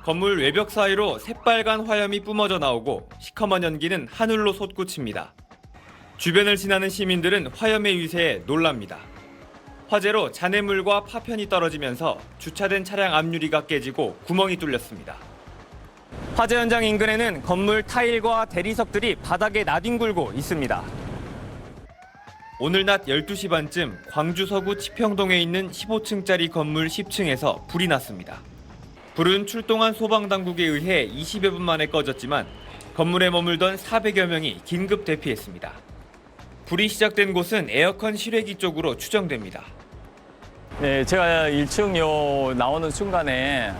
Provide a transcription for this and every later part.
건물 외벽 사이로 새빨간 화염이 뿜어져 나오고 시커먼 연기는 하늘로 솟구칩니다. 주변을 지나는 시민들은 화염의 위세에 놀랍니다. 화재로 잔해물과 파편이 떨어지면서 주차된 차량 앞유리가 깨지고 구멍이 뚫렸습니다. 화재 현장 인근에는 건물 타일과 대리석들이 바닥에 나뒹굴고 있습니다. 오늘 낮 12시 반쯤 광주 서구 치평동에 있는 15층짜리 건물 10층에서 불이 났습니다. 불은 출동한 소방당국에 의해 20여 분 만에 꺼졌지만 건물에 머물던 400여 명이 긴급 대피했습니다. 불이 시작된 곳은 에어컨 실외기 쪽으로 추정됩니다. 네, 제가 1층 나오는 순간에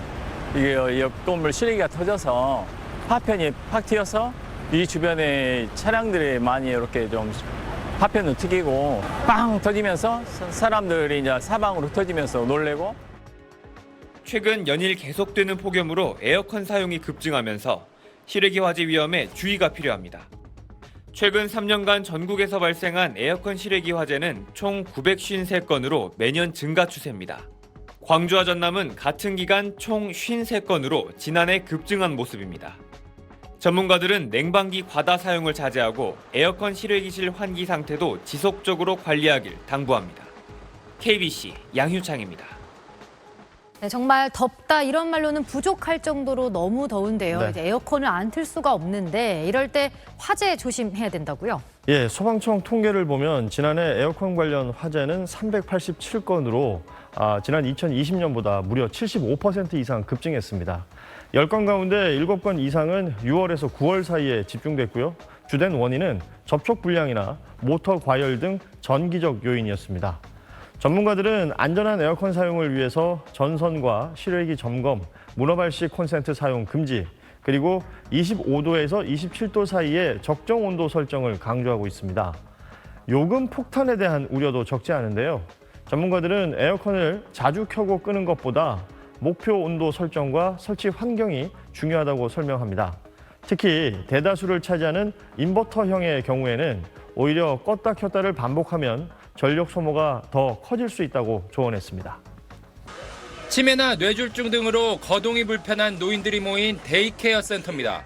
이게 옆 건물 실외기가 터져서 파편이 팍 튀어서 이 주변에 차량들이 많이 이렇게 좀 파편을 튀기고 빵 터지면서 사람들이 이제 사방으로 터지면서 놀래고. 최근 연일 계속되는 폭염으로 에어컨 사용이 급증하면서 실외기 화재 위험에 주의가 필요합니다. 최근 3년간 전국에서 발생한 에어컨 실외기 화재는 총 953건으로 매년 증가 추세입니다. 광주와 전남은 같은 기간 총 53건으로 지난해 급증한 모습입니다. 전문가들은 냉방기 과다 사용을 자제하고 에어컨 실외기실 환기 상태도 지속적으로 관리하길 당부합니다. KBC 양휴창입니다. 네, 정말 덥다 이런 말로는 부족할 정도로 너무 더운데요. 네. 이제 에어컨을 안 틀 수가 없는데 이럴 때 화재 조심해야 된다고요? 예, 소방청 통계를 보면 지난해 에어컨 관련 화재는 387건으로 지난 2020년보다 무려 75% 이상 급증했습니다. 10건 가운데 7건 이상은 6월에서 9월 사이에 집중됐고요. 주된 원인은 접촉 불량이나 모터 과열 등 전기적 요인이었습니다. 전문가들은 안전한 에어컨 사용을 위해서 전선과 실외기 점검, 문어발식 콘센트 사용 금지, 그리고 25도에서 27도 사이에 적정 온도 설정을 강조하고 있습니다. 요금 폭탄에 대한 우려도 적지 않은데요. 전문가들은 에어컨을 자주 켜고 끄는 것보다 목표 온도 설정과 설치 환경이 중요하다고 설명합니다. 특히 대다수를 차지하는 인버터형의 경우에는 오히려 껐다 켰다를 반복하면 전력 소모가 더 커질 수 있다고 조언했습니다. 치매나 뇌졸중 등으로 거동이 불편한 노인들이 모인 데이케어 센터입니다.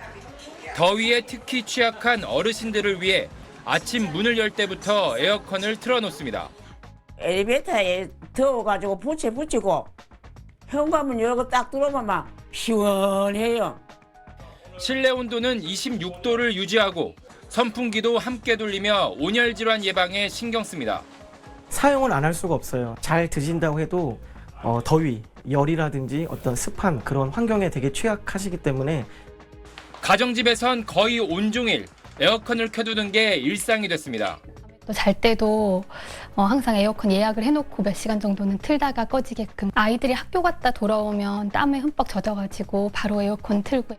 더위에 특히 취약한 어르신들을 위해 아침 문을 열 때부터 에어컨을 틀어놓습니다. 엘리베이터에 더워가지고 부채 붙이고 현관문 열고 딱 들어오면 막 시원해요. 실내 온도는 26도를 유지하고 선풍기도 함께 돌리며 온열 질환 예방에 신경 씁니다. 사용을 안 할 수가 없어요. 잘 드신다고 해도 더위, 열이라든지 어떤 습한 그런 환경에 되게 취약하시기 때문에 가정집에선 거의 온종일 에어컨을 켜두는 게 일상이 됐습니다. 또 잘 때도 항상 에어컨 예약을 해놓고 몇 시간 정도는 틀다가 꺼지게끔. 아이들이 학교 갔다 돌아오면 땀에 흠뻑 젖어가지고 바로 에어컨 틀고.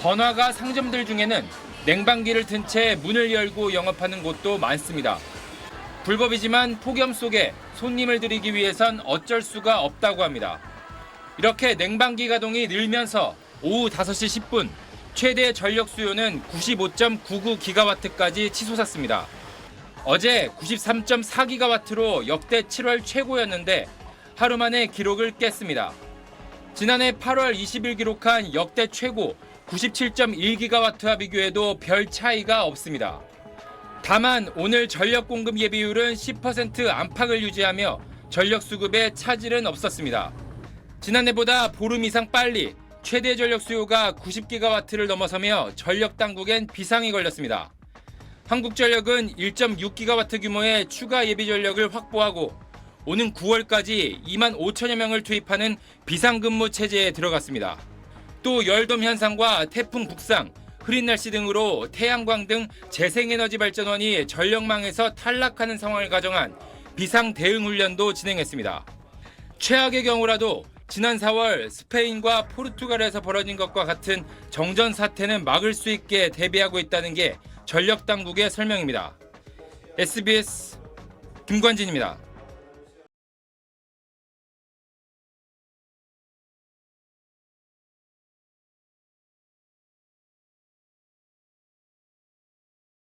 번화가 상점들 중에는 냉방기를 든 채 문을 열고 영업하는 곳도 많습니다. 불법이지만 폭염 속에 손님을 들이기 위해선 어쩔 수가 없다고 합니다. 이렇게 냉방기 가동이 늘면서 오후 5시 10분 최대 전력 수요는 95.99기가와트까지 치솟았습니다. 어제 93.4기가와트로 역대 7월 최고였는데 하루 만에 기록을 깼습니다. 지난해 8월 20일 기록한 역대 최고 97.1기가와트와 비교해도 별 차이가 없습니다. 다만 오늘 전력 공급 예비율은 10% 안팎을 유지하며 전력 수급에 차질은 없었습니다. 지난해보다 보름 이상 빨리 최대 전력 수요가 90기가와트를 넘어서며 전력 당국엔 비상이 걸렸습니다. 한국전력은 1.6기가와트 규모의 추가 예비 전력을 확보하고 오는 9월까지 2만 5천여 명을 투입하는 비상근무 체제에 들어갔습니다. 또 열돔 현상과 태풍 북상, 흐린 날씨 등으로 태양광 등 재생에너지 발전원이 전력망에서 탈락하는 상황을 가정한 비상 대응 훈련도 진행했습니다. 최악의 경우라도 지난 4월 스페인과 포르투갈에서 벌어진 것과 같은 정전 사태는 막을 수 있게 대비하고 있다는 게 전력 당국의 설명입니다. SBS 김관진입니다.